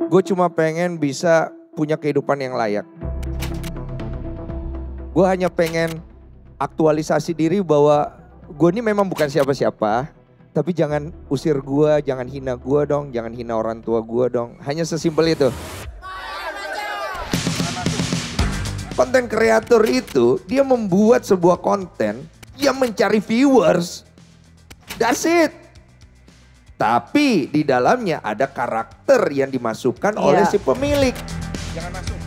Gue cuma pengen bisa punya kehidupan yang layak. Gue hanya pengen aktualisasi diri bahwa gue ini memang bukan siapa-siapa. Tapi jangan usir gue, jangan hina gue dong, jangan hina orang tua gue dong. Hanya sesimpel itu. Konten kreator itu dia membuat sebuah konten yang mencari viewers. That's it. Tapi di dalamnya ada karakter yang dimasukkan oleh si pemilik. Jangan masuk.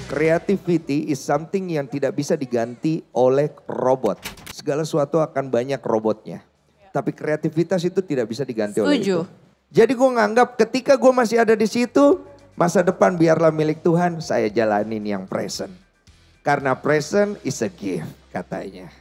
Creativity is something yang tidak bisa diganti oleh robot. Segala sesuatu akan banyak robotnya. Tapi kreativitas itu tidak bisa diganti oleh itu. Jadi gue nganggap ketika gue masih ada di situ, masa depan biarlah milik Tuhan, saya jalanin yang present. Karena present is a gift katanya.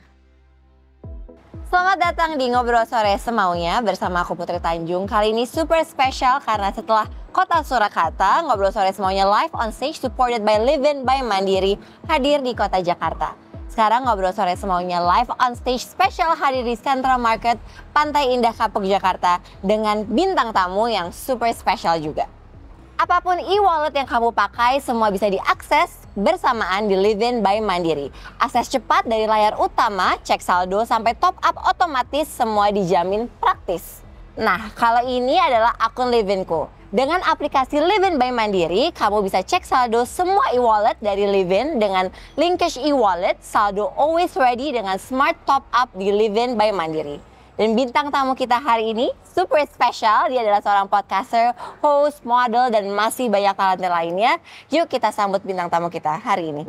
Selamat datang di Ngobrol Sore Semaunya bersama aku Putri Tanjung. Kali ini super spesial karena setelah Kota Surakarta, Ngobrol Sore Semaunya live on stage supported by Live In by Mandiri hadir di Kota Jakarta. Sekarang Ngobrol Sore Semaunya live on stage spesial hadir di Central Market, Pantai Indah Kapuk, Jakarta dengan bintang tamu yang super spesial juga. Apapun e-wallet yang kamu pakai semua bisa diakses bersamaan di Live In by Mandiri. Akses cepat dari layar utama, cek saldo sampai top up otomatis semua dijamin praktis. Nah, kalau ini adalah akun Live In-ku. Dengan aplikasi Live In by Mandiri, kamu bisa cek saldo semua e-wallet dari Live In dengan Linkage e-wallet, saldo always ready dengan smart top up di Live In by Mandiri. Dan bintang tamu kita hari ini super spesial, dia adalah seorang podcaster, host, model, dan masih banyak talenta lainnya. Yuk kita sambut bintang tamu kita hari ini.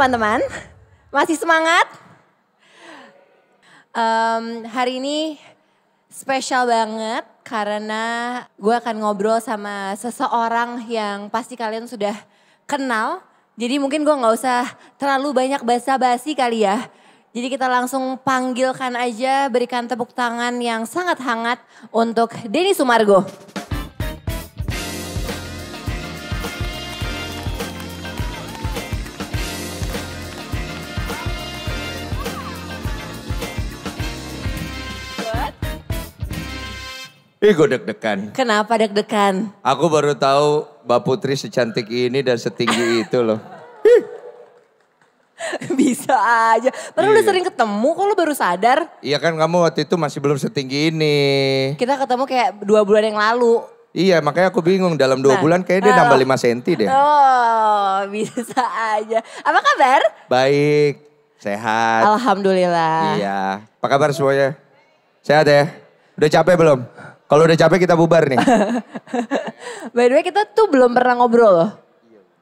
Teman-teman, masih semangat? Hari ini spesial banget karena gue akan ngobrol sama seseorang yang pasti kalian sudah kenal. Jadi mungkin gue gak usah terlalu banyak basa-basi kali ya. Jadi kita langsung panggilkan aja, berikan tepuk tangan yang sangat hangat untuk Denny Sumargo. Gue deg-degan. Kenapa deg-degan? Aku baru tahu Mbak Putri secantik ini dan setinggi itu loh. Bisa aja. Padahal udah sering ketemu, kok lu baru sadar? Iya kan kamu waktu itu masih belum setinggi ini. Kita ketemu kayak 2 bulan yang lalu. Iya makanya aku bingung dalam 2 bulan kayaknya dia nambah 5 cm deh. Oh bisa aja. Apa kabar? Baik, sehat. Alhamdulillah. Iya, apa kabar semuanya? Sehat ya? Udah capek belum? Kalau udah capek kita bubar nih. By the way kita tuh belum pernah ngobrol loh.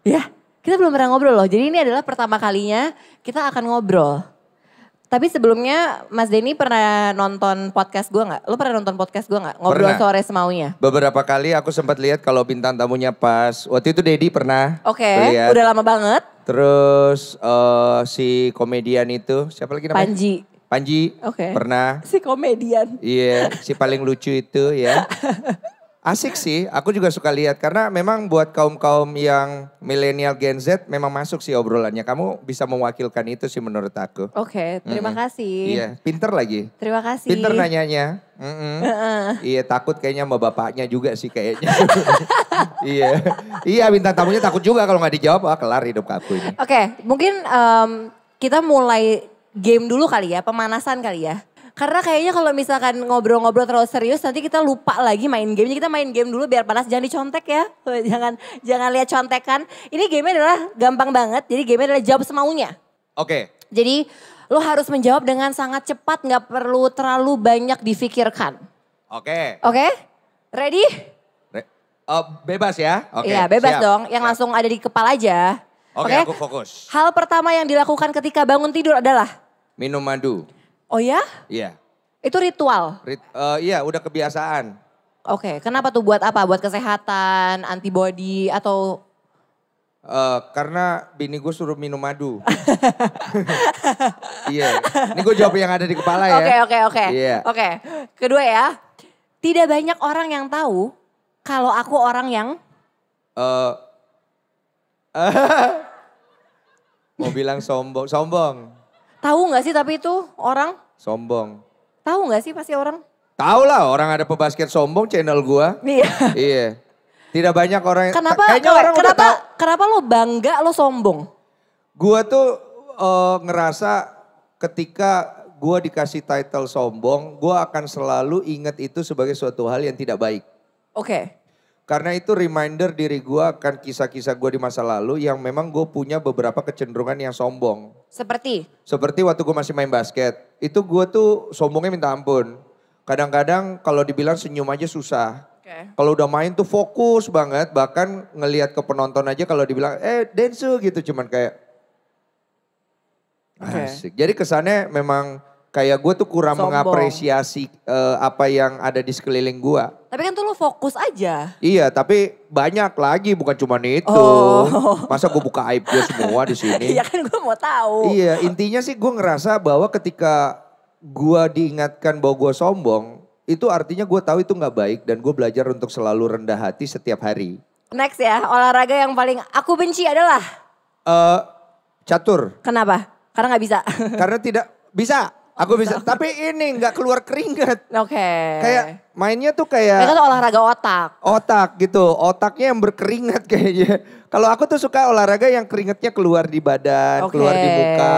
Ya, kita belum pernah ngobrol loh. Jadi ini adalah pertama kalinya kita akan ngobrol. Tapi sebelumnya Mas Denny pernah nonton podcast gue gak? Lu pernah nonton podcast gue gak? Ngobrol Pernah. Sore Semaunya. Beberapa kali aku sempat lihat kalau bintang tamunya pas. Waktu itu Dedi pernah. Oke, udah lama banget. Terus si komedian itu, siapa lagi namanya? Panji, pernah. Si komedian. Iya, si paling lucu itu ya. Asik sih, aku juga suka lihat. Karena memang buat kaum-kaum yang milenial Gen Z memang masuk sih obrolannya. Kamu bisa mewakilkan itu sih menurut aku. Oke, terima kasih. Iya, pinter lagi. Terima kasih. Pinter nanyanya. Iya, takut kayaknya sama bapaknya juga sih kayaknya. Iya, bintang tamunya takut juga kalau nggak dijawab, kelar hidup aku ini. Oke, mungkin kita mulai game dulu kali ya, pemanasan kali ya. Karena kayaknya kalau misalkan ngobrol-ngobrol terlalu serius nanti kita lupa lagi main game. Jadi kita main game dulu biar panas, jangan dicontek ya. Jangan lihat contekan. Ini game adalah gampang banget, jadi game adalah jawab semaunya. Oke. Jadi lo harus menjawab dengan sangat cepat, gak perlu terlalu banyak difikirkan. Oke. Oke? Ready? Bebas ya? Oke. Iya, bebas siap. dong. Yang langsung ada di kepala aja. Oke, aku fokus. Hal pertama yang dilakukan ketika bangun tidur adalah? Minum madu. Oh ya? Iya. Itu ritual? Iya, udah kebiasaan. Oke, kenapa tuh? Buat apa? Buat kesehatan, antibody atau? Karena bini gue suruh minum madu. Iya, ini gue jawab yang ada di kepala ya. Oke. Iya. Oke, kedua ya. Tidak banyak orang yang tahu kalau aku orang yang? Mau bilang sombong. Tahu gak sih tapi itu orang? Sombong. Tahu gak sih pasti orang? Tahu lah, orang ada pebasket sombong channel gua. Iya. Iya. Tidak banyak orang. Kenapa lo bangga lo sombong? Gua tuh ngerasa ketika gua dikasih title sombong, gua akan selalu ingat itu sebagai suatu hal yang tidak baik. Oke. Karena itu reminder diri gua akan kisah-kisah gua di masa lalu yang memang gue punya beberapa kecenderungan yang sombong. Seperti waktu gue masih main basket, itu gue tuh sombongnya minta ampun. Kadang-kadang kalau dibilang senyum aja susah. Okay. Kalau udah main tuh fokus banget, bahkan ngelihat ke penonton aja kalau dibilang dance gitu cuman kayak asik. Jadi kesannya memang kayak gue tuh kurang mengapresiasi apa yang ada di sekeliling gue. Tapi kan tuh lo fokus aja. Iya, tapi banyak lagi bukan cuma itu. Masa gue buka aib gue semua di sini? Iya kan gue mau tahu. Iya, intinya sih gue ngerasa bahwa ketika gue diingatkan bahwa gue sombong, itu artinya gue tahu itu nggak baik dan gue belajar untuk selalu rendah hati setiap hari. Next ya, olahraga yang paling aku benci adalah? Catur. Kenapa? Karena nggak bisa. Karena tidak bisa. Aku bisa, tapi ini nggak keluar keringat. Oke. Kayak mainnya tuh kayak. Itu olahraga otak. Otak gitu, otaknya yang berkeringat kayaknya. Kalau aku tuh suka olahraga yang keringatnya keluar di badan, keluar di muka,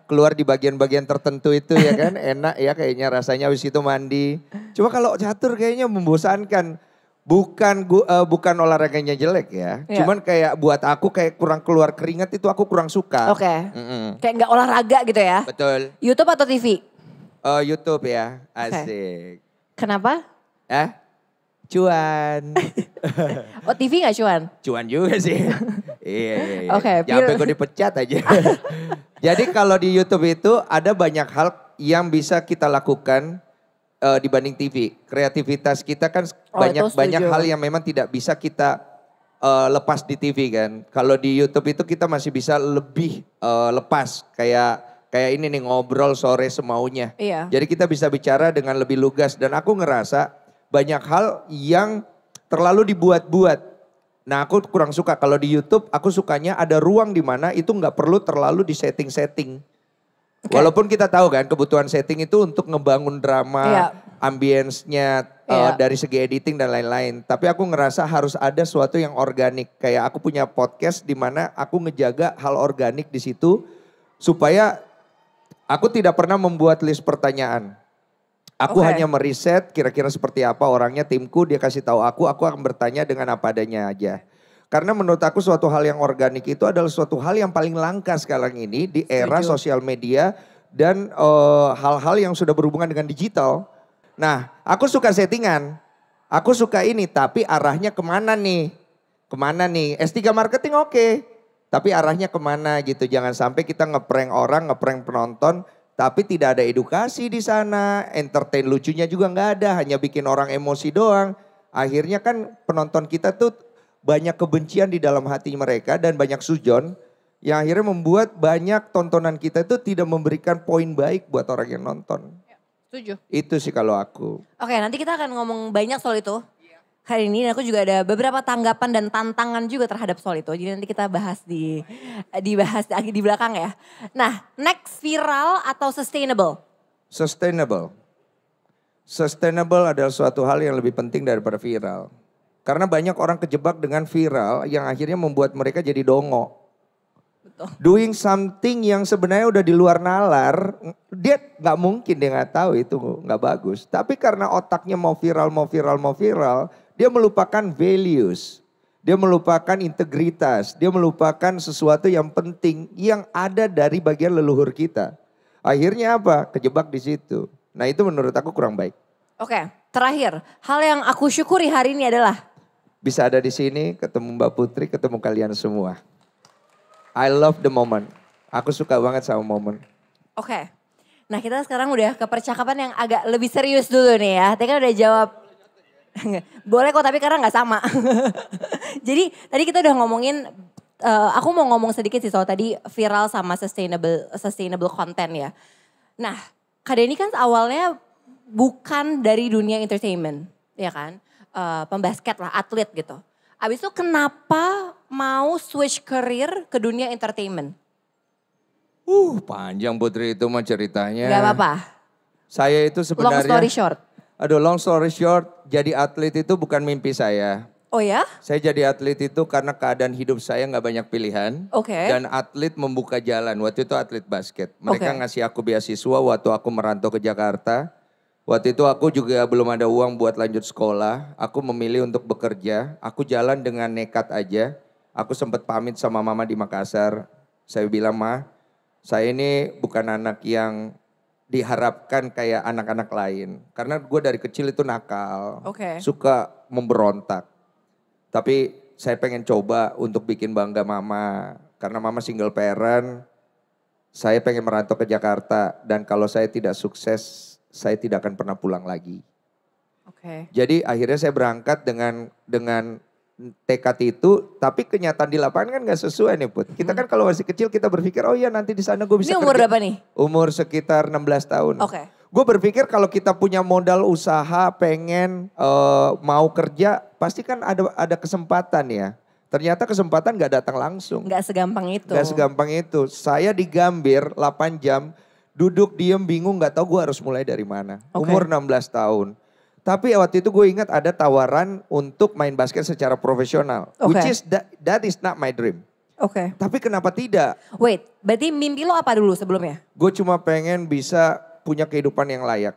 keluar di bagian-bagian tertentu itu ya kan. Enak ya kayaknya rasanya habis itu mandi. Cuma kalau catur kayaknya membosankan. Bukan olahraganya jelek ya. Yeah. Cuman kayak buat aku kayak kurang keluar keringat itu aku kurang suka. Oke. Kayak nggak olahraga gitu ya. Betul. YouTube atau TV? YouTube ya, asik. Kenapa? Cuan. Oh TV gak cuan? Cuan juga sih. Iya. Oke. Jangan sampai gue dipecat aja. Jadi kalau di YouTube itu ada banyak hal yang bisa kita lakukan dibanding TV. Kreativitas kita kan banyak hal yang memang tidak bisa kita lepas di TV kan. Kalau di YouTube itu kita masih bisa lebih lepas kayak ini nih ngobrol sore semaunya. Iya. Jadi kita bisa bicara dengan lebih lugas dan aku ngerasa banyak hal yang terlalu dibuat-buat. Nah aku kurang suka kalau di YouTube aku sukanya ada ruang di mana itu nggak perlu terlalu di setting-setting. Okay. Walaupun kita tahu kan kebutuhan setting itu untuk ngebangun drama, ambience-nya dari segi editing dan lain-lain. Tapi aku ngerasa harus ada sesuatu yang organik. Kayak aku punya podcast di mana aku ngejaga hal organik di situ supaya aku tidak pernah membuat list pertanyaan. Aku hanya meriset kira-kira seperti apa orangnya, timku, dia kasih tahu aku akan bertanya dengan apa adanya aja. Karena menurut aku suatu hal yang organik itu adalah suatu hal yang paling langka sekarang ini di era sosial media dan hal-hal yang sudah berhubungan dengan digital. Nah aku suka settingan, aku suka ini tapi arahnya kemana nih? Kemana nih? S3 marketing oke, tapi arahnya kemana gitu. Jangan sampai kita ngeprank orang, ngeprank penonton tapi tidak ada edukasi di sana. Entertain lucunya juga nggak ada, hanya bikin orang emosi doang. Akhirnya kan penonton kita tuh banyak kebencian di dalam hati mereka dan banyak sujon yang akhirnya membuat banyak tontonan kita itu tidak memberikan poin baik buat orang yang nonton. Ya, setuju. Itu sih kalau aku. Oke, nanti kita akan ngomong banyak soal itu. Hari ini aku juga ada beberapa tanggapan dan tantangan juga terhadap soal itu. Jadi nanti kita bahas dibahas di belakang ya. Nah, next viral atau sustainable? Sustainable. Sustainable adalah suatu hal yang lebih penting daripada viral. Karena banyak orang kejebak dengan viral yang akhirnya membuat mereka jadi dongo. Betul. Doing something yang sebenarnya udah di luar nalar, dia nggak mungkin dia nggak tahu itu nggak bagus. Tapi karena otaknya mau viral, dia melupakan values, dia melupakan integritas, dia melupakan sesuatu yang penting yang ada dari bagian leluhur kita. Akhirnya apa? Kejebak di situ. Nah itu menurut aku kurang baik. Oke, terakhir. Hal yang aku syukuri hari ini adalah? Bisa ada di sini, ketemu Mbak Putri, ketemu kalian semua. I love the moment. Aku suka banget sama momen. Oke. Nah kita sekarang udah ke percakapan yang agak lebih serius dulu nih ya. Tadi kan udah jawab. Boleh kok tapi karena gak sama. Jadi tadi kita udah ngomongin, aku mau ngomong sedikit sih soal tadi viral sama sustainable content ya. Nah Kak Denny kan awalnya bukan dari dunia entertainment ya kan. Pembasket lah, atlet gitu. Abis itu kenapa mau switch career ke dunia entertainment? Panjang Putri itu mah ceritanya. Gak apa-apa. Saya itu sebenarnya. Long story short. Long story short, jadi atlet itu bukan mimpi saya. Oh ya? Saya jadi atlet itu karena keadaan hidup saya gak banyak pilihan. Oke. Dan atlet membuka jalan, waktu itu atlet basket. Mereka ngasih aku beasiswa waktu aku merantau ke Jakarta. Waktu itu aku juga belum ada uang buat lanjut sekolah. Aku memilih untuk bekerja. Aku jalan dengan nekat aja. Aku sempat pamit sama mama di Makassar. Saya bilang, Ma, saya ini bukan anak yang diharapkan kayak anak-anak lain. Karena gue dari kecil itu nakal. Suka memberontak. Tapi saya pengen coba untuk bikin bangga mama. Karena mama single parent. Saya pengen merantau ke Jakarta. Dan kalau saya tidak sukses, saya tidak akan pernah pulang lagi. Jadi akhirnya saya berangkat dengan tekad itu, tapi kenyataan di lapangan kan gak sesuai nih Put. Kita kan kalau masih kecil kita berpikir, oh iya nanti di sana gue bisa kerja. Ini umur berapa nih? Umur sekitar 16 tahun. Gue berpikir kalau kita punya modal usaha, pengen mau kerja, pasti kan ada kesempatan ya. Ternyata kesempatan gak datang langsung. Gak segampang itu. Gak segampang itu. Saya di Gambir 8 jam. Duduk diem bingung gak tahu gue harus mulai dari mana. Umur 16 tahun. Tapi waktu itu gue ingat ada tawaran untuk main basket secara profesional. Which is that is not my dream. Tapi kenapa tidak? Wait, berarti mimpi lo apa dulu sebelumnya? Gue cuma pengen bisa punya kehidupan yang layak.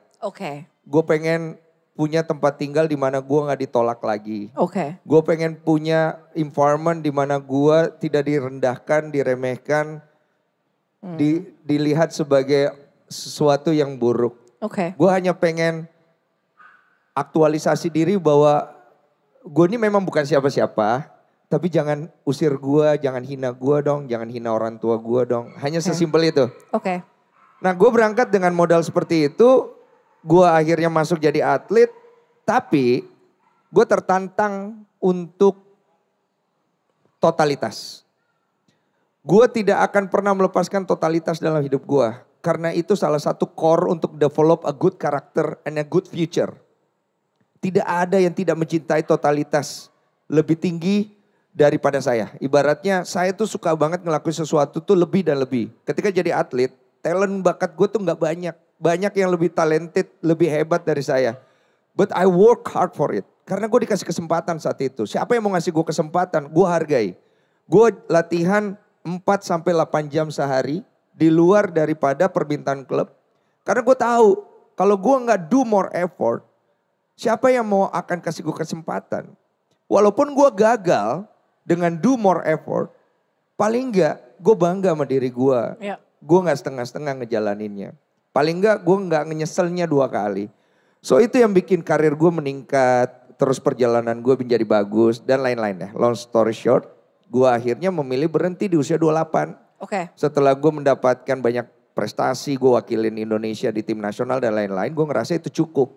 Gue pengen punya tempat tinggal di mana gue gak ditolak lagi. Gue pengen punya environment di mana gue tidak direndahkan, diremehkan. Dilihat sebagai sesuatu yang buruk. Gue hanya pengen aktualisasi diri bahwa gue ini memang bukan siapa-siapa. Tapi jangan usir gue, jangan hina gue dong, jangan hina orang tua gue dong. Hanya sesimpel itu. Nah gue berangkat dengan modal seperti itu. Gue akhirnya masuk jadi atlet. Tapi gue tertantang untuk totalitas. Gue tidak akan pernah melepaskan totalitas dalam hidup gue. Karena itu salah satu core untuk develop a good character and a good future. Tidak ada yang tidak mencintai totalitas lebih tinggi daripada saya. Ibaratnya saya tuh suka banget ngelakuin sesuatu tuh lebih dan lebih. Ketika jadi atlet, talent bakat gue tuh gak banyak. Banyak yang lebih talented, lebih hebat dari saya. But I work hard for it. Karena gue dikasih kesempatan saat itu. Siapa yang mau ngasih gue kesempatan, gue hargai. Gue latihan 4-8 jam sehari di luar daripada permintaan klub. Karena gue tahu kalau gue gak do more effort, siapa yang mau akan kasih gue kesempatan. Walaupun gue gagal dengan do more effort, paling enggak gue bangga sama diri gue. Gue gak setengah-setengah ngejalaninnya. Paling enggak gue gak nyeselnya 2 kali. So itu yang bikin karir gue meningkat, terus perjalanan gue menjadi bagus dan lain-lain ya. Long story short, gue akhirnya memilih berhenti di usia 28. Setelah gue mendapatkan banyak prestasi, gue wakilin Indonesia di tim nasional dan lain-lain, gue ngerasa itu cukup.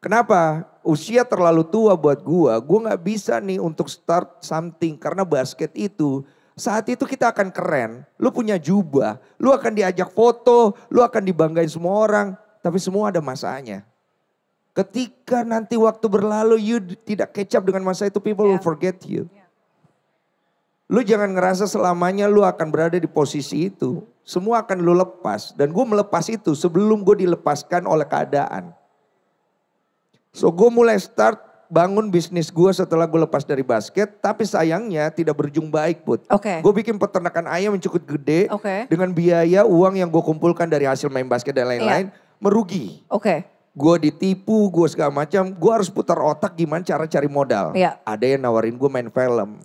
Kenapa? Usia terlalu tua buat gue gak bisa nih untuk start something. Karena basket itu, saat itu kita akan keren. Lu punya jubah, lu akan diajak foto, lu akan dibanggain semua orang. Tapi semua ada masanya. Ketika nanti waktu berlalu, you tidak catch up dengan masa itu, people will forget you. Lu jangan ngerasa selamanya lu akan berada di posisi itu. Semua akan lu lepas. Dan gue melepas itu sebelum gue dilepaskan oleh keadaan. So gue mulai start bangun bisnis gue setelah gue lepas dari basket. Tapi sayangnya tidak berujung baik Put. Gue bikin peternakan ayam yang cukup gede. Dengan biaya uang yang gue kumpulkan dari hasil main basket dan lain-lain. Merugi. Gue ditipu, gue segala macam. Gue harus putar otak gimana cara cari modal. Ada yang nawarin gue main film.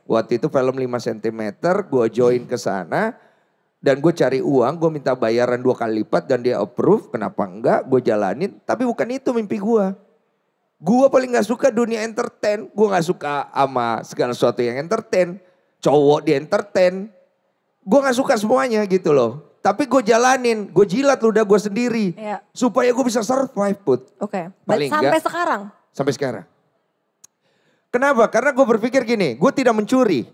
Waktu itu film 5 cm, gue join ke sana. Dan gue cari uang, gue minta bayaran 2 kali lipat dan dia approve. Kenapa enggak, gue jalanin. Tapi bukan itu mimpi gue. Gue paling gak suka dunia entertain. Gue gak suka sama segala sesuatu yang entertain. Cowok di entertain. Gue gak suka semuanya gitu loh. Tapi gue jalanin, gue jilat ludah gue sendiri. Iya. Supaya gue bisa survive, Put. Oke. Paling Sampai enggak, sekarang? Sampai sekarang. Kenapa? Karena gue berpikir gini, gue tidak mencuri.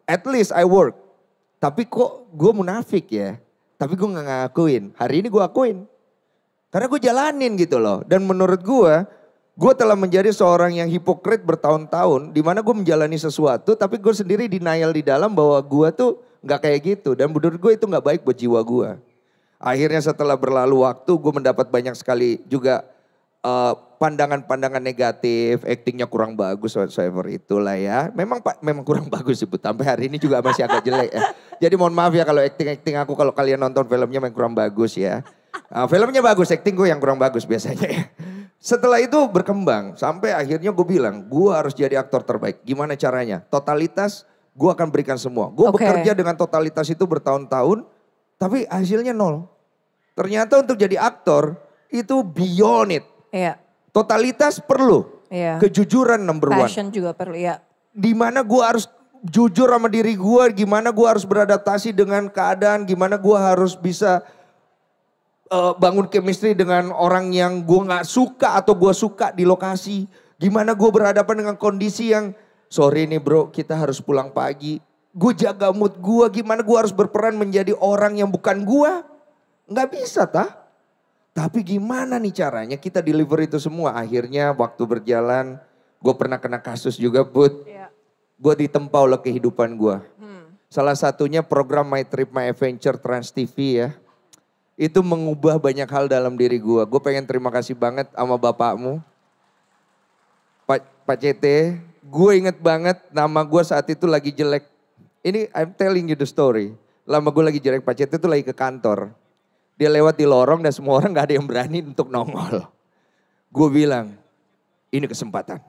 At least I work. Tapi kok gue munafik ya. Tapi gue gak ngakuin. Hari ini gue akuin. Karena gue jalanin gitu loh. Dan menurut gue telah menjadi seorang yang hipokrit bertahun-tahun. Dimana gue menjalani sesuatu tapi gue sendiri denial di dalam bahwa gue tuh gak kayak gitu. Dan menurut gue itu gak baik buat jiwa gue. Akhirnya setelah berlalu waktu gue mendapat banyak sekali juga pandangan-pandangan negatif, actingnya kurang bagus, whatsoever itulah ya. Memang kurang bagus sih, sampai hari ini juga masih agak jelek ya. Jadi mohon maaf ya kalau acting aku, kalau kalian nonton filmnya memang kurang bagus ya. Filmnya bagus, acting gue yang kurang bagus biasanya ya. Setelah itu berkembang, sampai akhirnya gue bilang, gue harus jadi aktor terbaik. Gimana caranya? Totalitas, gue akan berikan semua. Gue bekerja dengan totalitas itu bertahun-tahun, tapi hasilnya nol. Ternyata untuk jadi aktor, itu beyond it. Iya. Totalitas perlu. Iya. Kejujuran number one. Passion juga perlu, ya. Dimana gue harus jujur sama diri gue, gimana gue harus beradaptasi dengan keadaan, gimana gue harus bisa bangun chemistry dengan orang yang gue gak suka atau gue suka di lokasi. Gimana gue berhadapan dengan kondisi yang, sorry nih bro, kita harus pulang pagi. Gue jaga mood gue, gimana gue harus berperan menjadi orang yang bukan gue. Gak bisa tah. Tapi gimana nih caranya kita deliver itu semua. Akhirnya waktu berjalan, gue pernah kena kasus juga Put. Yeah. Gue ditempa oleh kehidupan gue. Salah satunya program My Trip My Adventure Trans TV ya. Itu mengubah banyak hal dalam diri gue. Gue pengen terima kasih banget sama bapakmu. Pak CT, gue inget banget nama gue saat itu lagi jelek. Ini I'm telling you the story. Lama gue lagi jelek, Pak CT itu lagi ke kantor. Dia lewat di lorong dan semua orang gak ada yang berani untuk nongol. Gue bilang, ini kesempatan.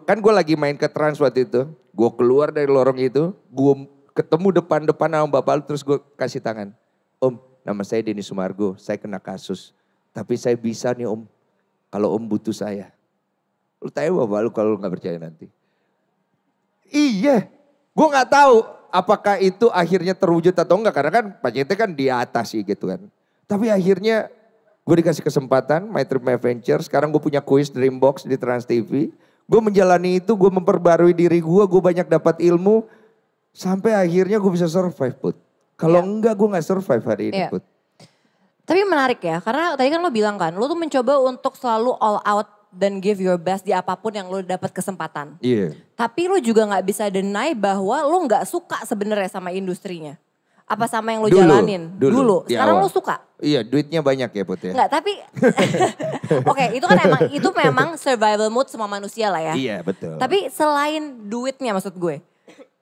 Kan gue lagi main ke Trans waktu itu. Gue keluar dari lorong itu, gue ketemu depan-depan sama bapak lu terus gue kasih tangan. Om, nama saya Denny Sumargo, saya kena kasus. Tapi saya bisa nih om, kalau om butuh saya. Lu tahu bapak lu kalau lu gak percaya nanti. Iya, gue gak tahu. Apakah itu akhirnya terwujud atau enggak. Karena kan Pak CT kan di atas sih gitu kan. Tapi akhirnya gue dikasih kesempatan My Trip My Adventure. Sekarang gue punya kuis Dreambox di Trans TV. Gue menjalani itu, gue memperbarui diri gue banyak dapat ilmu. Sampai akhirnya gue bisa survive Put. Kalau enggak gue gak survive hari ini Put. Tapi menarik ya. Karena tadi kan lo bilang kan. Lo tuh mencoba untuk selalu all out dan give your best di apapun yang lo dapat kesempatan. Iya. Tapi lo juga nggak bisa deny bahwa lo nggak suka sebenarnya sama industrinya. Apa sama yang lo jalanin? Dulu. Sekarang lo suka? Iya, duitnya banyak ya Put ya. Enggak, tapi oke, itu kan memang survival mode semua manusia lah ya. Iya, betul. Tapi selain duitnya maksud gue,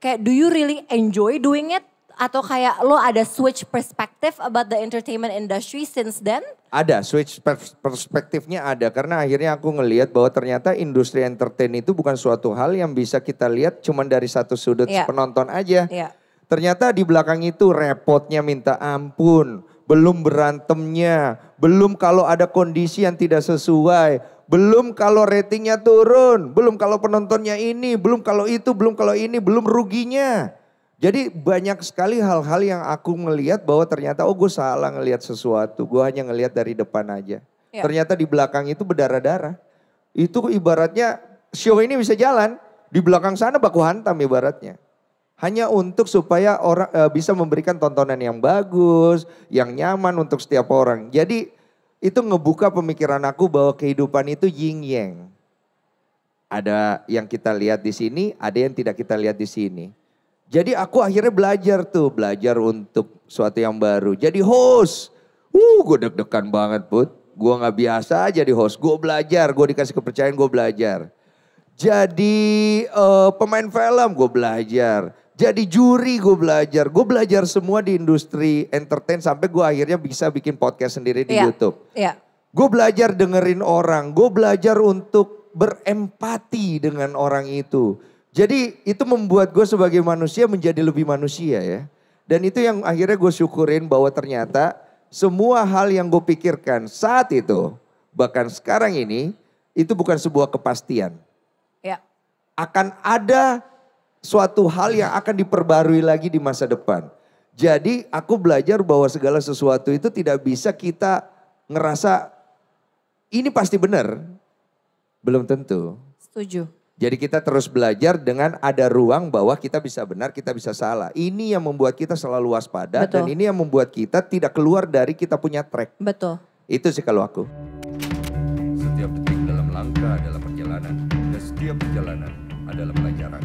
kayak do you really enjoy doing it? Atau kayak lo ada switch perspective about the entertainment industry since then? Ada, switch perspektifnya ada. Karena akhirnya aku ngelihat bahwa ternyata industri entertain itu bukan suatu hal yang bisa kita lihat cuma dari satu sudut penonton aja. Ternyata di belakang itu repotnya minta ampun. Belum berantemnya, belum kalau ada kondisi yang tidak sesuai. Belum kalau ratingnya turun, belum kalau penontonnya ini, belum kalau itu, belum kalau ini, belum ruginya. Jadi banyak sekali hal-hal yang aku ngelihat bahwa ternyata gue salah ngelihat sesuatu. Gue hanya ngelihat dari depan aja. Ternyata di belakang itu berdarah-darah. Itu ibaratnya show ini bisa jalan. Di belakang sana baku hantam ibaratnya. Hanya untuk supaya orang bisa memberikan tontonan yang bagus, yang nyaman untuk setiap orang. Jadi itu ngebuka pemikiran aku bahwa kehidupan itu yin yang. Ada yang kita lihat di sini, ada yang tidak kita lihat di sini. Jadi aku akhirnya belajar untuk suatu yang baru. Jadi host, gue deg-degan banget Put. Gue gak biasa jadi host, gue belajar, gue dikasih kepercayaan gue belajar. Jadi pemain film gue belajar, jadi juri gue belajar semua di industri entertain sampai gue akhirnya bisa bikin podcast sendiri di YouTube. Gue belajar dengerin orang, gue belajar untuk berempati dengan orang itu. Jadi itu membuat gue sebagai manusia menjadi lebih manusia ya. Dan itu yang akhirnya gue syukurin bahwa ternyata semua hal yang gue pikirkan saat itu, bahkan sekarang ini, itu bukan sebuah kepastian. Ya. Akan ada suatu hal yang akan diperbarui lagi di masa depan. Jadi aku belajar bahwa segala sesuatu itu tidak bisa kita ngerasa ini pasti benar. Belum tentu. Setuju. Jadi kita terus belajar dengan ada ruang bahwa kita bisa benar, kita bisa salah. Ini yang membuat kita selalu waspada. Betul. Dan ini yang membuat kita tidak keluar dari kita punya track. Betul. Itu sih kalau aku. Setiap detik dalam langkah adalah perjalanan. Dan setiap perjalanan adalah pelajaran.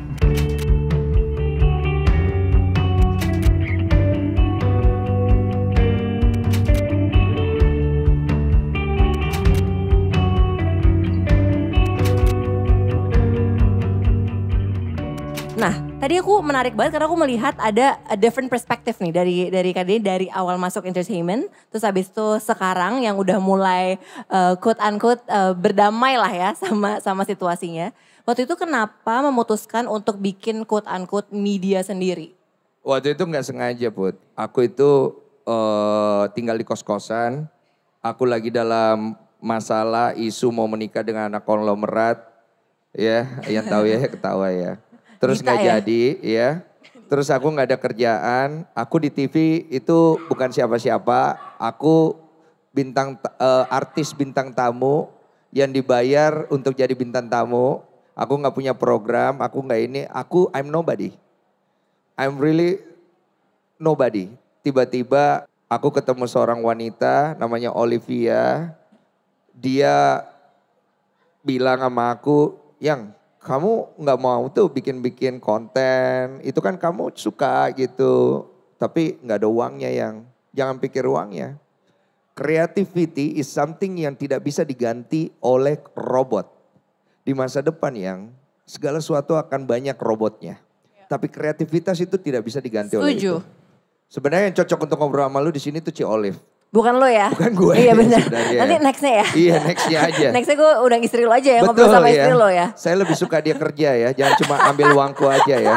Nah, tadi aku menarik banget karena aku melihat ada a different perspective nih dari Kadini dari awal masuk entertainment, terus habis itu sekarang yang udah mulai quote unquote berdamai lah ya sama situasinya. Waktu itu kenapa memutuskan untuk bikin quote unquote media sendiri? Waktu itu nggak sengaja, Put. Aku itu tinggal di kos-kosan. Aku lagi dalam masalah isu mau menikah dengan anak konglomerat. Ya, yang tahu ya ketawa ya. Terus nggak jadi ya. Terus aku nggak ada kerjaan. Aku di TV itu bukan siapa-siapa. Aku artis bintang tamu yang dibayar untuk jadi bintang tamu. Aku nggak punya program. Aku nggak ini. I'm nobody. I'm really nobody. Tiba-tiba aku ketemu seorang wanita namanya Olivia. Dia bilang sama aku, Yang, kamu nggak mau tuh bikin-bikin konten, itu kan kamu suka gitu. Tapi nggak ada uangnya Yang, jangan pikir uangnya. Creativity is something yang tidak bisa diganti oleh robot. Di masa depan Yang, segala sesuatu akan banyak robotnya. Tapi kreativitas itu tidak bisa diganti oleh itu. Sebenarnya yang cocok untuk ngobrol sama lu di sini tuh Ci Olive. Bukan lo ya? Bukan gue. Iya benar. Sebenarnya. Nanti nextnya ya? Iya nextnya aja. Nextnya gue undang istri lo aja ya, betul, ngobrol sama ya. istri lo ya. Saya lebih suka dia kerja ya, jangan cuma ambil uangku aja ya.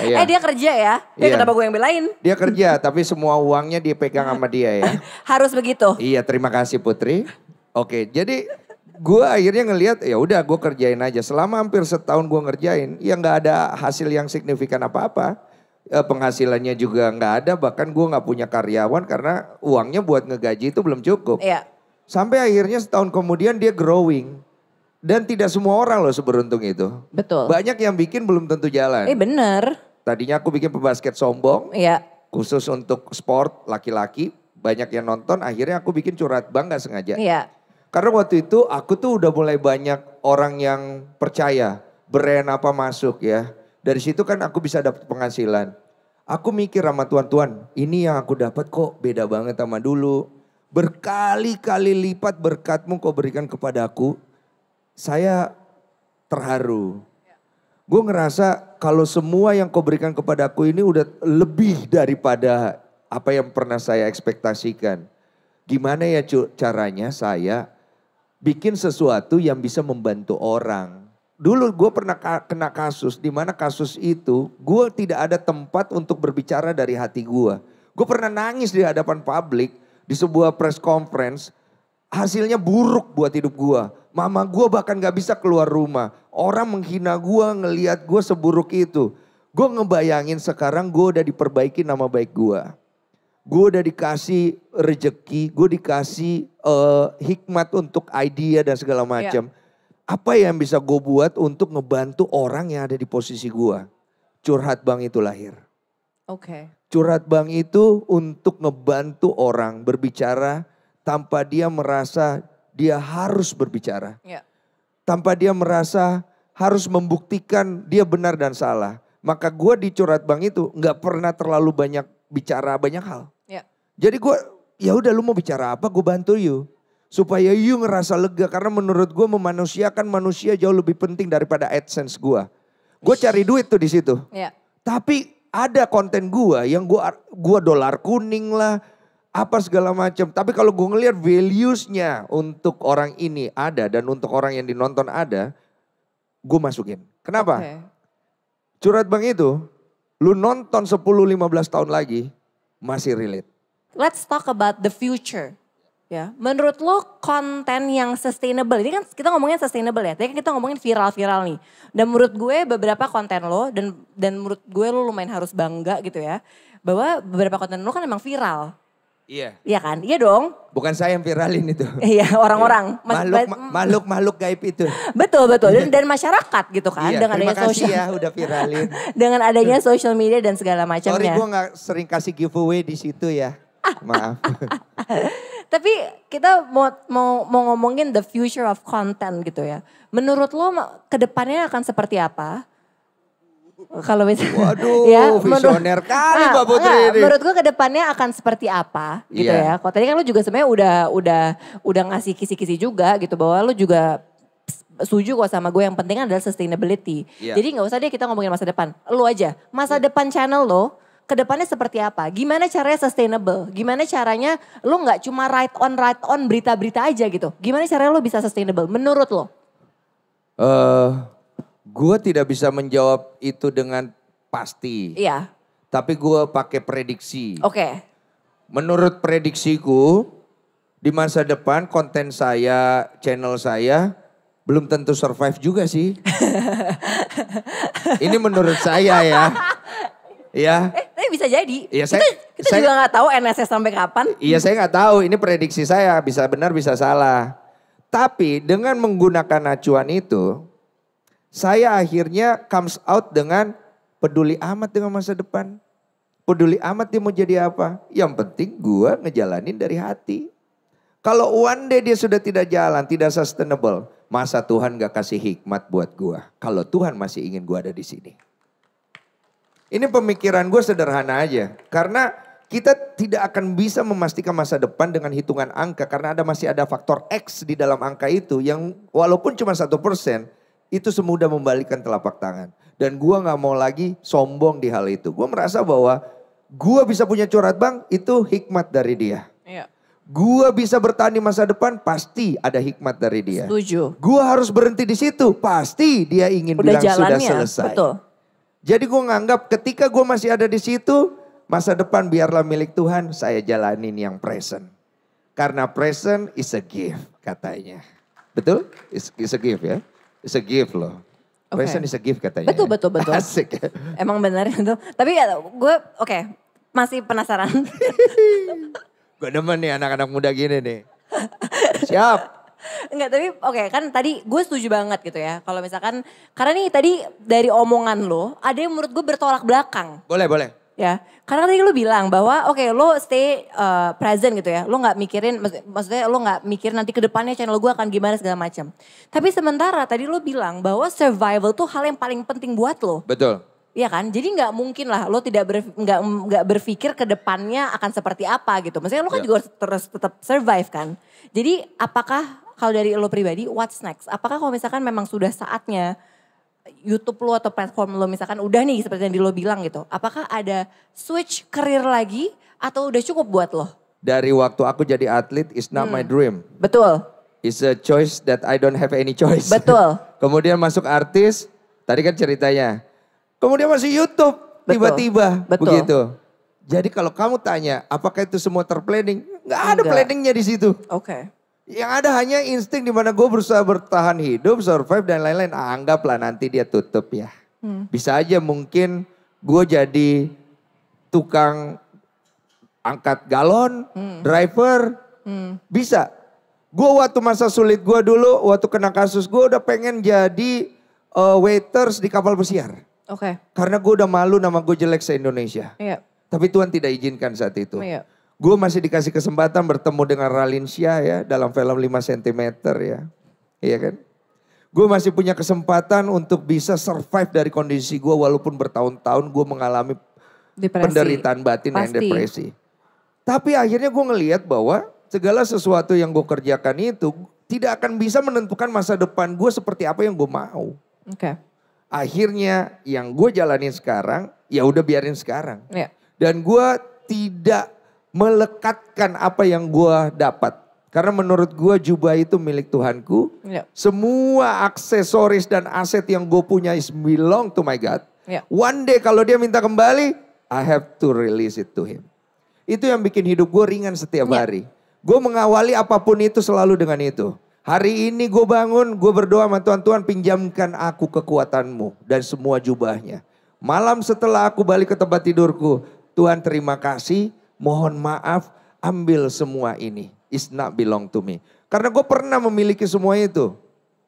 Iya. Dia kerja ya? Iya. Kenapa gue yang belain? Dia kerja tapi semua uangnya dia pegang sama dia ya. Harus begitu? Iya terima kasih Putri. Oke jadi gue akhirnya ngelihat ya udah gue kerjain aja. Selama hampir setahun gue ngerjain ya gak ada hasil yang signifikan apa-apa. Penghasilannya juga nggak ada, bahkan gue nggak punya karyawan karena uangnya buat ngegaji itu belum cukup. Iya. Sampai akhirnya setahun kemudian dia growing dan tidak semua orang loh seberuntung itu. Betul. Banyak yang bikin belum tentu jalan. Bener. Tadinya aku bikin pebasket sombong, Iya. khusus untuk sport laki-laki, banyak yang nonton. Akhirnya aku bikin curhat bang nggak sengaja. Iya. Karena waktu itu aku tuh udah mulai banyak orang yang percaya brand apa masuk ya. Dari situ kan aku bisa dapat penghasilan. Aku mikir sama Tuhan, ini yang aku dapat kok beda banget sama dulu. Berkali-kali lipat berkat-Mu kau berikan kepada aku. Saya terharu. Gue ngerasa kalau semua yang kau berikan kepada aku ini udah lebih daripada apa yang pernah saya ekspektasikan. Gimana ya caranya saya bikin sesuatu yang bisa membantu orang. Dulu gue pernah kena kasus, di mana kasus itu gue tidak ada tempat untuk berbicara dari hati gue. Gue pernah nangis di hadapan publik di sebuah press conference, hasilnya buruk buat hidup gue. Mama gue bahkan gak bisa keluar rumah. Orang menghina gue, ngelihat gue seburuk itu. Gue ngebayangin sekarang gue udah diperbaiki nama baik gue. Gue udah dikasih rejeki, gue dikasih hikmat untuk idea dan segala macam. Yeah. Apa yang bisa gue buat untuk ngebantu orang yang ada di posisi gue? Curhat Bang itu lahir. Oke. Curhat Bang itu untuk ngebantu orang berbicara tanpa dia merasa dia harus berbicara. Yeah. Tanpa dia merasa harus membuktikan dia benar dan salah. Maka gue di Curhat Bang itu gak pernah terlalu banyak bicara banyak hal. Yeah. Jadi gue ya udah lu mau bicara apa gue bantu you. Supaya you ngerasa lega karena menurut gue memanusiakan manusia jauh lebih penting daripada AdSense gue. Gue cari duit tuh di situ. Yeah. Tapi ada konten gue yang gue dolar kuning lah, apa segala macam. Tapi kalau gue ngelihat values-nya untuk orang ini ada dan untuk orang yang dinonton ada, gue masukin. Kenapa? Okay. Curhat Bang itu, lu nonton 10-15 tahun lagi masih relate. Let's talk about the future. Ya, menurut lo konten yang sustainable, ini kan kita ngomongin sustainable ya, tadi kan kita ngomongin viral-viral nih. Dan menurut gue beberapa konten lo, dan menurut gue lo lumayan harus bangga gitu ya, bahwa beberapa konten lo kan emang viral. Iya. Iya kan, iya dong. Bukan saya yang viralin itu. Iya, orang-orang. Makhluk gaib itu. Betul, dan masyarakat gitu kan. Iya, dengan terima adanya kasih ya udah viralin. dengan adanya social media dan segala macamnya. Sorry gue gak sering kasih giveaway di situ ya. Maaf. Tapi kita mau ngomongin the future of content gitu ya. Menurut lo kedepannya akan seperti apa? Kalau misalnya, waduh, ya, visioner kali Mbak Putri ini. Menurut gue kedepannya akan seperti apa gitu ya. Kalau tadi kan lo juga sebenarnya udah ngasih kisi-kisi juga gitu bahwa lo juga setuju kok sama gue, yang penting adalah sustainability. Jadi gak usah deh kita ngomongin masa depan. Lo aja, masa depan channel lo kedepannya seperti apa? Gimana caranya sustainable? Gimana caranya lo gak cuma write on berita-berita aja gitu. Gimana caranya lo bisa sustainable menurut lo? Gue tidak bisa menjawab itu dengan pasti. Iya. Tapi gue pakai prediksi. Oke. Menurut prediksiku, di masa depan konten saya, channel saya belum tentu survive juga sih. Ini menurut saya ya. Ya. Tapi bisa jadi. Ya, kita juga gak tahu NSS sampai kapan. Iya, saya gak tahu. Ini prediksi saya, bisa benar bisa salah. Tapi dengan menggunakan acuan itu, saya akhirnya comes out dengan peduli amat dengan masa depan. Peduli amat dia mau jadi apa. Yang penting gue ngejalanin dari hati. Kalau one day dia sudah tidak jalan, tidak sustainable, masa Tuhan gak kasih hikmat buat gue. Kalau Tuhan masih ingin gue ada di sini. Ini pemikiran gue sederhana aja. Karena kita tidak akan bisa memastikan masa depan dengan hitungan angka. Karena masih ada faktor X di dalam angka itu yang walaupun cuma 1%. Itu semudah membalikkan telapak tangan. Dan gue gak mau lagi sombong di hal itu. Gue merasa bahwa gue bisa punya coret bank, itu hikmat dari dia. Iya. Gue bisa bertahan di masa depan, pasti ada hikmat dari dia. Setuju. Gue harus berhenti di situ, pasti dia ingin bilang sudah selesai. Betul. Jadi gue nganggap ketika gue masih ada di situ, masa depan biarlah milik Tuhan, saya jalanin yang present. Karena present is a gift katanya. Betul? It's a gift ya. It's a gift loh. Present is a gift katanya. Betul. Asik. Emang benar itu. Tapi gue masih penasaran. Gue demen nih anak-anak muda gini nih. Siap. Enggak, tapi kan tadi gue setuju banget gitu ya. Kalau misalkan, karena nih tadi dari omongan lo, ada yang menurut gue bertolak belakang. Boleh. Ya, karena tadi lo bilang bahwa lo stay present gitu ya. Lo gak mikirin, maksudnya lo gak mikir nanti ke depannya channel gue akan gimana segala macam. Tapi sementara tadi lo bilang bahwa survival tuh hal yang paling penting buat lo. Betul. Iya kan, jadi gak mungkin lah lo nggak berpikir ke depannya akan seperti apa gitu. Maksudnya lo kan juga terus tetap survive kan. Jadi apakah kalau dari lo pribadi, what's next? Apakah kalau misalkan memang sudah saatnya YouTube lo atau platform lo misalkan udah nih seperti yang lo bilang gitu. Apakah ada switch karir lagi atau udah cukup buat lo? Dari waktu aku jadi atlet is not my dream. Betul. It's a choice that I don't have any choice. Betul. Kemudian masuk artis, tadi kan ceritanya. Kemudian masuk YouTube, tiba-tiba begitu. Jadi kalau kamu tanya, apakah itu semua terplanning? Nggak ada planningnya di situ. Oke. Yang ada hanya insting di mana gue berusaha bertahan hidup, survive dan lain-lain. Anggaplah nanti dia tutup ya. Bisa aja mungkin gue jadi tukang angkat galon, driver, bisa. Gue waktu masa sulit gue dulu, waktu kena kasus gue udah pengen jadi waiters di kapal pesiar. Oke. Karena gue udah malu nama gue jelek se-Indonesia. Iya. Tapi Tuhan tidak izinkan saat itu. Iya. Gue masih dikasih kesempatan bertemu dengan Raline Shah ya dalam film 5 cm ya. Iya kan? Gue masih punya kesempatan untuk bisa survive dari kondisi gue walaupun bertahun-tahun gue mengalami penderitaan batin dan depresi. Tapi akhirnya gue ngelihat bahwa segala sesuatu yang gue kerjakan itu tidak akan bisa menentukan masa depan gue seperti apa yang gue mau. Oke. Akhirnya yang gue jalanin sekarang ya udah biarin sekarang. Iya. Dan gue tidak melekatkan apa yang gue dapat. Karena menurut gue jubah itu milik Tuhanku. Ya. Semua aksesoris dan aset yang gue punya is belong to my God. Ya. One day kalau dia minta kembali, I have to release it to him. Itu yang bikin hidup gue ringan setiap hari. Gue mengawali apapun itu selalu dengan itu. Hari ini gue bangun, gue berdoa sama Tuhan, Tuhan pinjamkan aku kekuatanmu dan semua jubahnya. Malam setelah aku balik ke tempat tidurku, Tuhan terima kasih, mohon maaf, ambil semua ini. It's not belong to me. Karena gue pernah memiliki semua itu.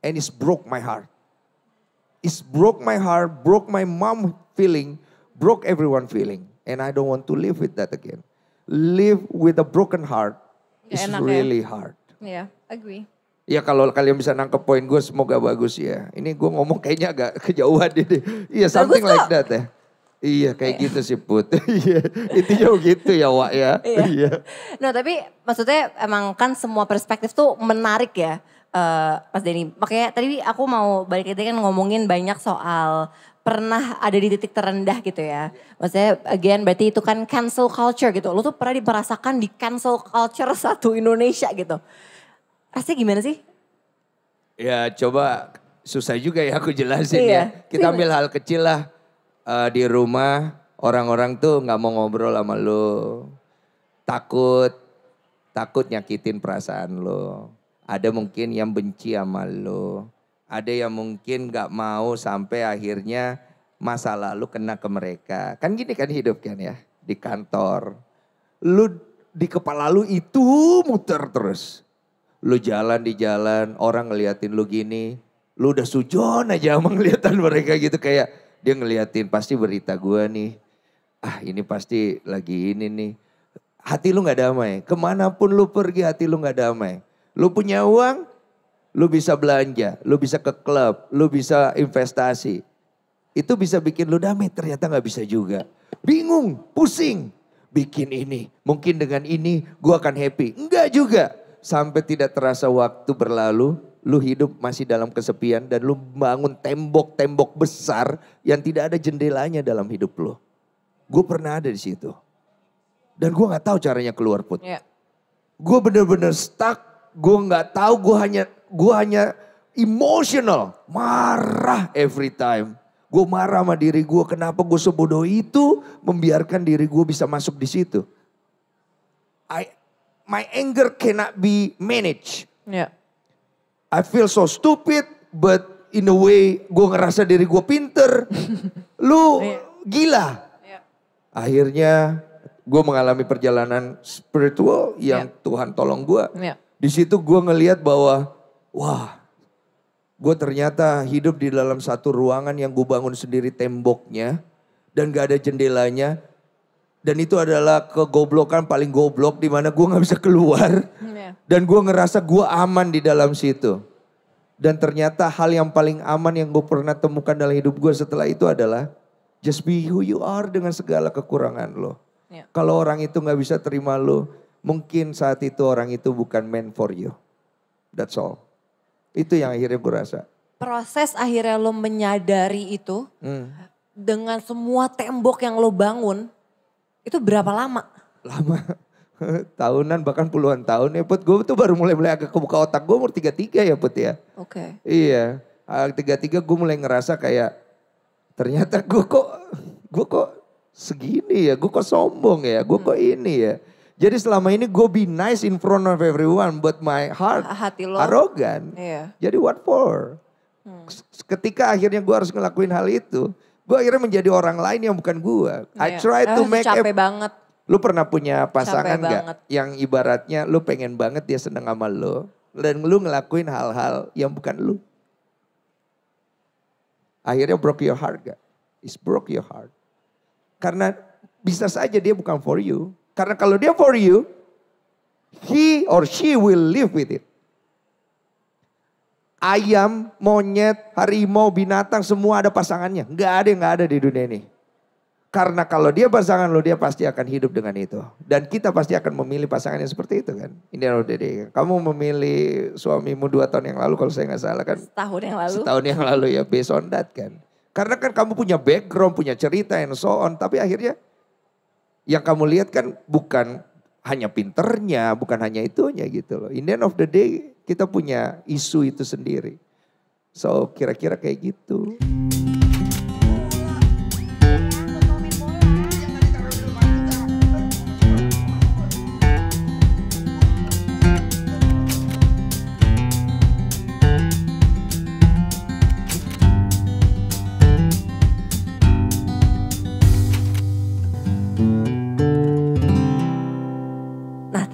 And it's broke my heart. It's broke my heart, broke my mom feeling, broke everyone feeling. And I don't want to live with that again. Live with a broken heart is really hard. Iya, agree. Ya kalau kalian bisa nangkep poin gue semoga bagus ya. Ini gue ngomong kayaknya agak kejauhan ini. Iya something like that ya. Iya kayak gitu sih Put. Iya intinya begitu ya Wak ya. Iya. No tapi maksudnya emang kan semua perspektif tuh menarik ya Mas Denny. Makanya tadi aku mau balik lagi kan ngomongin banyak soal pernah ada di titik terendah gitu ya. Maksudnya again berarti itu kan cancel culture gitu. Lu tuh pernah merasakan di cancel culture satu Indonesia gitu. Rasanya gimana sih? Ya coba susah juga ya aku jelasin ya. Kita ambil hal kecil lah. Di rumah orang-orang tuh gak mau ngobrol sama lu. Takut nyakitin perasaan lu. Ada mungkin yang benci sama lu. Ada yang mungkin gak mau sampai akhirnya masa lalu kena ke mereka. Kan gini kan hidup kan ya. Di kantor. Lu di kepala lu itu muter terus. Lu jalan di jalan, orang ngeliatin lu gini. Lu udah sujon aja sama ngeliatan mereka gitu. Kayak dia ngeliatin pasti berita gua nih. Ah ini pasti lagi ini nih. Hati lu gak damai. Kemanapun lu pergi hati lu gak damai. Lu punya uang. Lu bisa belanja, lu bisa ke klub, lu bisa investasi. Itu bisa bikin lu damai, ternyata gak bisa juga. Bingung, pusing. Bikin ini, mungkin dengan ini gua akan happy. Enggak juga. Sampai tidak terasa waktu berlalu, lu hidup masih dalam kesepian dan lu bangun tembok-tembok besar yang tidak ada jendelanya dalam hidup lu. Gue pernah ada di situ. Dan gue gak tahu caranya keluar Put. Yeah. Gue bener-bener stuck, gue gak tahu, gue hanya emotional, marah every time. Gue marah sama diri gue, kenapa gue sebodoh itu membiarkan diri gue bisa masuk di situ. My anger cannot be managed. Yeah. I feel so stupid, but in a way gue ngerasa diri gue pinter. Lu gila. Yeah. Akhirnya gue mengalami perjalanan spiritual yang Tuhan tolong gue. Yeah. Di situ gue ngelihat bahwa wah, gue ternyata hidup di dalam satu ruangan yang gue bangun sendiri temboknya. Dan gak ada jendelanya. Dan itu adalah kegoblokan paling goblok di mana gue gak bisa keluar. Dan gue ngerasa gue aman di dalam situ. Dan ternyata hal yang paling aman yang gue pernah temukan dalam hidup gue setelah itu adalah just be who you are dengan segala kekurangan lo. Kalau orang itu gak bisa terima lo, mungkin saat itu orang itu bukan meant for you. That's all. Itu yang akhirnya gue rasa. Proses akhirnya lo menyadari itu dengan semua tembok yang lo bangun, itu berapa lama? Lama. Tahunan bahkan puluhan tahun ya Put. Gue tuh baru mulai agak kebuka otak gue umur 33 ya Put ya. Oke. Iya. 33 gue mulai ngerasa kayak ternyata gue kok segini ya. Gue kok sombong ya. Gue kok ini ya. Jadi selama ini gue be nice in front of everyone, but my heart arogan. Iya. Jadi what for? Ketika akhirnya gue harus ngelakuin hal itu, gue akhirnya menjadi orang lain yang bukan gue. I try to make capek banget. Lu pernah punya pasangan gak yang ibaratnya lu pengen banget dia seneng sama lu, dan lu ngelakuin hal-hal yang bukan lu? Akhirnya broke your heart gak? It's broke your heart. Karena bisa saja dia bukan for you. Karena kalau dia for you, he or she will live with it. Ayam, monyet, harimau, binatang semua ada pasangannya. Nggak ada yang nggak ada di dunia ini. Karena kalau dia pasangan lo, dia pasti akan hidup dengan itu. Dan kita pasti akan memilih pasangan yang seperti itu kan. Ini udah kamu memilih suamimu 2 tahun yang lalu kalau saya nggak salah kan. Setahun yang lalu. Setahun yang lalu ya, based on that kan. Karena kan kamu punya background, punya cerita and so on. Tapi akhirnya yang kamu lihat kan bukan hanya pinternya, bukan hanya itunya gitu loh. In the end of the day kita punya isu itu sendiri. So kira-kira kayak gitu.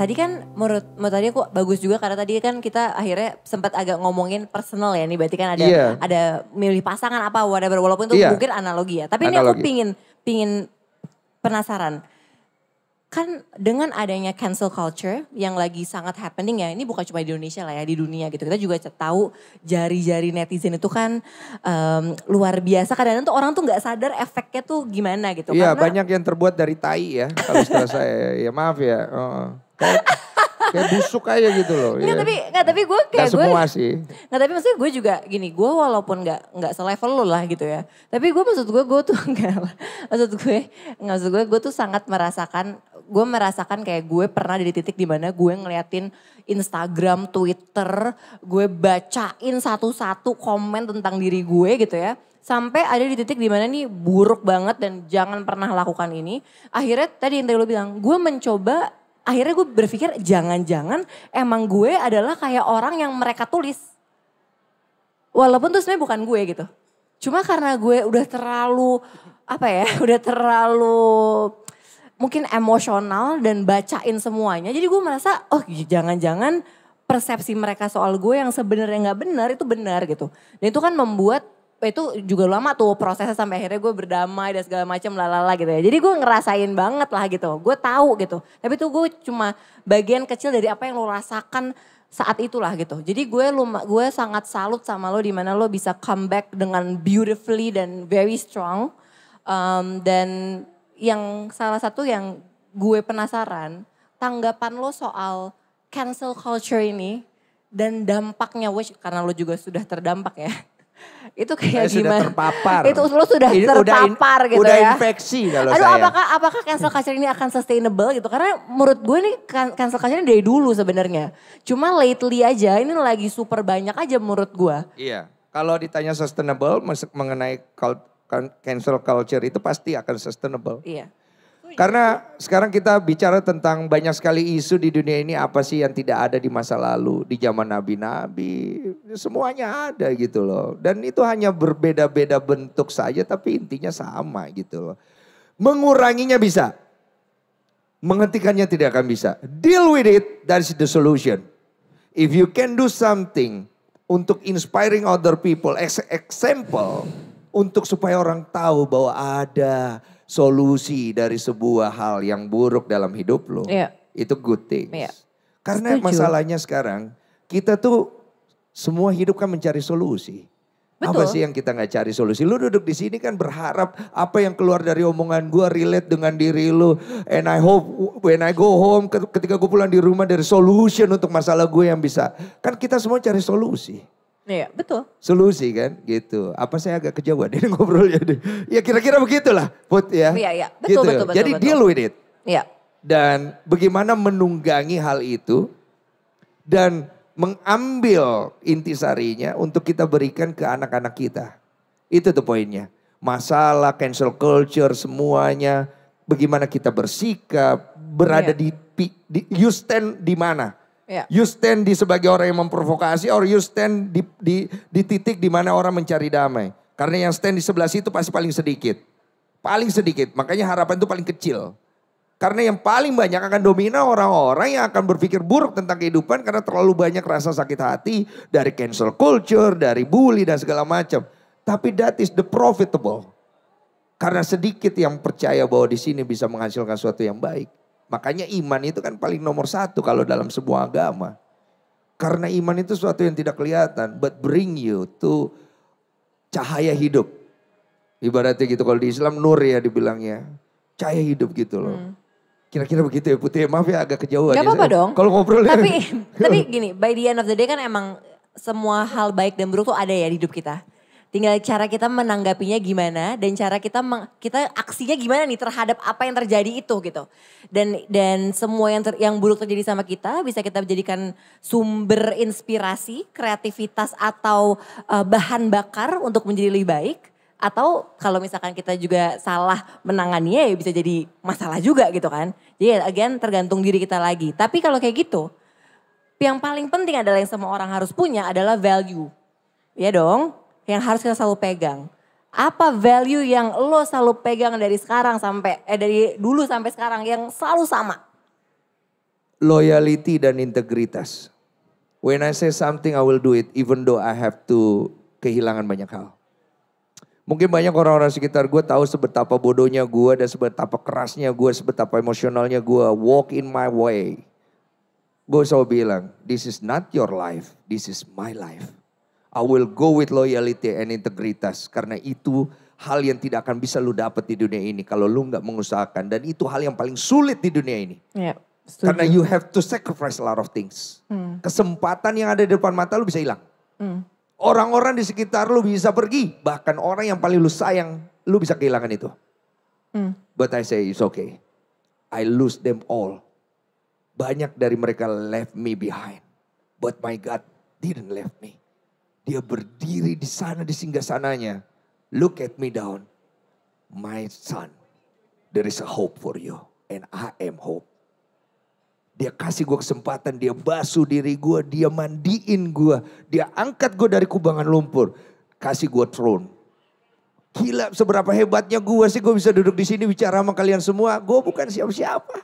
tadi kan menurut tadi aku bagus juga karena tadi kan kita akhirnya sempat agak ngomongin personal ya nih, berarti kan ada milih pasangan apa whatever, walaupun itu mungkin analogi ya. Tapi ini aku pingin penasaran. Kan dengan adanya cancel culture yang lagi sangat happening ya, ini bukan cuma di Indonesia lah ya, di dunia gitu. Kita juga tahu jari-jari netizen itu kan luar biasa. Kadang-kadang tuh orang tuh gak sadar efeknya tuh gimana gitu. Iya, banyak yang terbuat dari tai ya, kalau istilah saya. Ya maaf ya. Kayak busuk aja gitu loh. Nggak, tapi gue kayak gue. Semua sih. Nggak, tapi maksudnya gue juga gini, gue walaupun nggak selevel lo lah gitu ya. Tapi maksud gue tuh gue tuh sangat merasakan kayak gue pernah di titik dimana gue ngeliatin Instagram, Twitter, gue bacain satu-satu komen tentang diri gue gitu ya. Sampai ada di titik dimana nih buruk banget dan jangan pernah lakukan ini. Akhirnya tadi yang tadi lo bilang, akhirnya gue berpikir jangan-jangan emang gue adalah kayak orang yang mereka tulis. Walaupun tuh sebenarnya bukan gue gitu. Cuma karena gue udah terlalu mungkin emosional dan bacain semuanya. Jadi gue merasa jangan-jangan persepsi mereka soal gue yang sebenarnya gak benar itu benar gitu. Dan itu kan membuat itu juga lama tuh prosesnya sampai akhirnya gue berdamai dan segala macam lalala gitu ya. Jadi gue ngerasain banget lah gitu. Gue tahu gitu. Tapi tuh gue cuma bagian kecil dari apa yang lo rasakan saat itulah gitu. Jadi gue sangat salut sama lo di mana lo bisa come back dengan beautifully dan very strong. Dan yang salah satu yang gue penasaran, tanggapan lo soal cancel culture ini dan dampaknya, karena lo juga sudah terdampak ya. Itu kayak gimana? Sudah terpapar. Itu lo sudah terpapar gitu udah ya. Udah infeksi kalau saya. Apakah cancel culture ini akan sustainable gitu? Karena menurut gue nih cancel culture ini dari dulu sebenarnya. Cuma lately aja ini lagi super banyak aja menurut gue. Iya. Kalau ditanya sustainable mengenai cancel culture itu pasti akan sustainable. Iya. Karena sekarang kita bicara tentang banyak sekali isu di dunia ini, apa sih yang tidak ada di masa lalu, di zaman nabi-nabi, semuanya ada gitu loh. Dan itu hanya berbeda-beda bentuk saja tapi intinya sama gitu loh. Menguranginya bisa, menghentikannya tidak akan bisa. Deal with it, that's the solution. If you can do something untuk inspiring other people, example, untuk supaya orang tahu bahwa ada solusi dari sebuah hal yang buruk dalam hidup lo. Yeah. Itu good things. Yeah. Karena masalahnya sekarang kita tuh semua hidup kan mencari solusi. Betul. Apa sih yang kita gak cari solusi? Lu duduk di sini kan berharap apa yang keluar dari omongan gue relate dengan diri lu. And I hope when I go home ketika gue pulang di rumah dari solution untuk masalah gue yang bisa. Kan kita semua cari solusi. Iya betul. Solusi kan gitu. Apa saya agak kejauhan ini ngobrolnya. Ya kira-kira begitulah Put ya. Iya betul, gitu. betul. Jadi deal with it. Iya. Dan bagaimana menunggangi hal itu. Dan mengambil intisarinya untuk kita berikan ke anak-anak kita. Itu tuh poinnya. Masalah cancel culture semuanya. Bagaimana kita bersikap. Berada di you stand di mana. Yeah. You stand di sebagai orang yang memprovokasi or you stand di titik di mana orang mencari damai. Karena yang stand di sebelah situ pasti paling sedikit. Paling sedikit, makanya harapan itu paling kecil. Karena yang paling banyak akan dominan orang-orang yang akan berpikir buruk tentang kehidupan karena terlalu banyak rasa sakit hati dari cancel culture, dari bully dan segala macam. Tapi that is the profitable. Karena sedikit yang percaya bahwa di sini bisa menghasilkan sesuatu yang baik. Makanya iman itu kan paling nomor satu kalau dalam sebuah agama. Karena iman itu sesuatu yang tidak kelihatan. But bring you to cahaya hidup. Ibaratnya gitu kalau di Islam nur ya dibilangnya. Cahaya hidup gitu loh. Kira-kira begitu ya Putih. Maaf ya agak kejauhan. Gak apa-apa dong. Kalau ngobrol tapi gini, by the end of the day kan emang semua hal baik dan buruk tuh ada ya di hidup kita. Tinggal cara kita menanggapinya gimana dan cara kita aksinya gimana nih terhadap apa yang terjadi itu gitu. Dan semua yang buruk terjadi sama kita bisa kita jadikan sumber inspirasi, kreativitas atau bahan bakar untuk menjadi lebih baik. Atau kalau misalkan kita juga salah menanganinya ya bisa jadi masalah juga gitu kan. Jadi again tergantung diri kita lagi. Tapi kalau kayak gitu, yang paling penting adalah yang semua orang harus punya adalah value. Ya dong. Yang harus kita selalu pegang. Apa value yang lo selalu pegang dari sekarang dari dulu sampai sekarang yang selalu sama? loyalty dan integritas. When I say something, I will do it even though I have to kehilangan banyak hal. Mungkin banyak orang-orang sekitar gue tahu sebetapa bodohnya gue dan sebetapa kerasnya gue, sebetapa emosionalnya gue. Walk in my way. Gue selalu bilang, this is not your life, this is my life. I will go with loyalty and integritas. Karena itu hal yang tidak akan bisa lu dapat di dunia ini kalau lu gak mengusahakan. Dan itu hal yang paling sulit di dunia ini. Karena you have to sacrifice a lot of things. Kesempatan yang ada di depan mata lu bisa hilang. Orang-orang di sekitar lu bisa pergi. Bahkan orang yang paling lu sayang, lu bisa kehilangan itu. But I say it's okay. I lose them all. Banyak dari mereka left me behind. But my God didn't left me. Dia berdiri di sana di singgasananya. Look at me down. My son, there is a hope for you. And I am hope. Dia kasih gue kesempatan, dia basuh diri gue, dia mandiin gue. Dia angkat gue dari kubangan lumpur. Kasih gue throne. Gila seberapa hebatnya gue sih, gue bisa duduk di sini bicara sama kalian semua. Gue bukan siapa-siapa.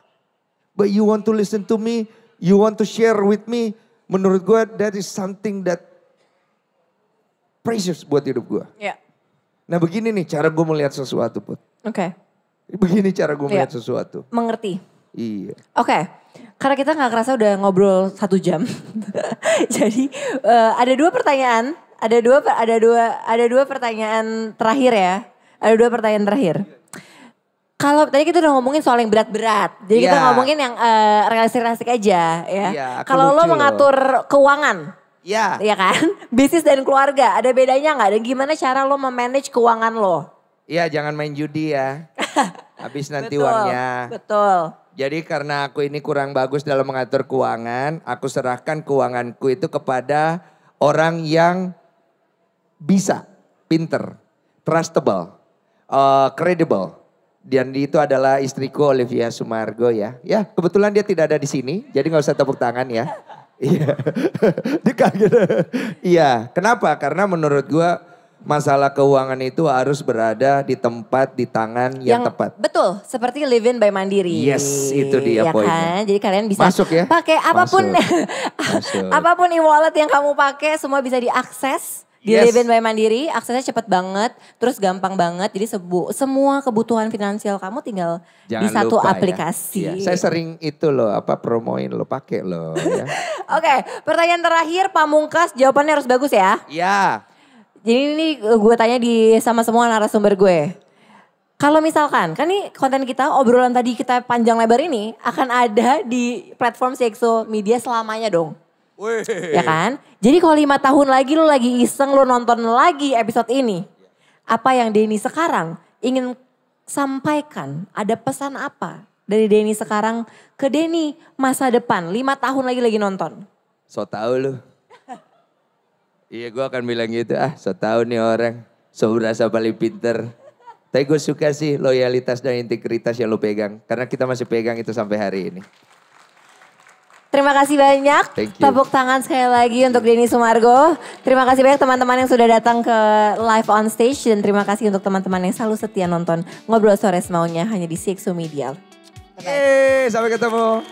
But you want to listen to me, you want to share with me. Menurut gue that is something that precious buat hidup gue. Nah begini nih cara gue melihat sesuatu Put. Begini cara gue melihat sesuatu. Mengerti. Iya. Karena kita gak kerasa udah ngobrol 1 jam. Jadi ada 2 pertanyaan. Ada dua pertanyaan terakhir ya. Ada 2 pertanyaan terakhir. Kalau tadi kita udah ngomongin soal yang berat-berat. Jadi kita ngomongin yang realistik-realistik aja ya. Kalau lo mengatur keuangan. Iya kan? Bisnis dan keluarga. Ada bedanya gak? Dan gimana cara lo memanage keuangan lo? Iya jangan main judi ya. Habis nanti uangnya. Betul. Jadi karena aku ini kurang bagus dalam mengatur keuangan, aku serahkan keuanganku itu kepada orang yang bisa, pinter, trustable, credible. Dan itu adalah istriku Olivia Sumargo ya. Ya kebetulan dia tidak ada di sini, jadi gak usah tepuk tangan ya. Iya, dia kaget. Iya, kenapa? Karena menurut gua masalah keuangan itu harus berada di tempat, di tangan yang tepat. Betul, seperti Live In by Mandiri. Yes, itu dia ya poinnya. Kan? Jadi kalian bisa masuk ya? Pakai apapun, apapun e-wallet yang kamu pakai semua bisa diakses di Live In by Mandiri. Aksesnya cepet banget, terus gampang banget. Jadi semua kebutuhan finansial kamu tinggal di satu aplikasi. Ya. Saya sering itu loh, promoin lo pakai loh. Ya. Oke, pertanyaan terakhir Pamungkas, jawabannya harus bagus ya. Iya. Jadi ini gue tanya sama semua narasumber gue. Kalau misalkan, kan nih konten kita, obrolan tadi kita panjang lebar ini akan ada di platform CXO Media selamanya dong. Wih. Ya kan? Jadi kalau 5 tahun lagi lu lagi iseng lu nonton lagi episode ini. Apa yang Denny sekarang ingin sampaikan? Ada pesan apa dari Denny sekarang ke Denny masa depan? 5 tahun lagi nonton. So tau lu. Iya gue akan bilang gitu, so tau nih orang, so berasa paling pinter. Tapi gue suka sih loyalitas dan integritas yang lo pegang. Karena kita masih pegang itu sampai hari ini. Terima kasih banyak, tepuk tangan sekali lagi untuk Denny Sumargo. Terima kasih banyak teman-teman yang sudah datang ke Live on Stage. Dan terima kasih untuk teman-teman yang selalu setia nonton Ngobrol Sore Semaunya hanya di CXO Media. Sampai ketemu.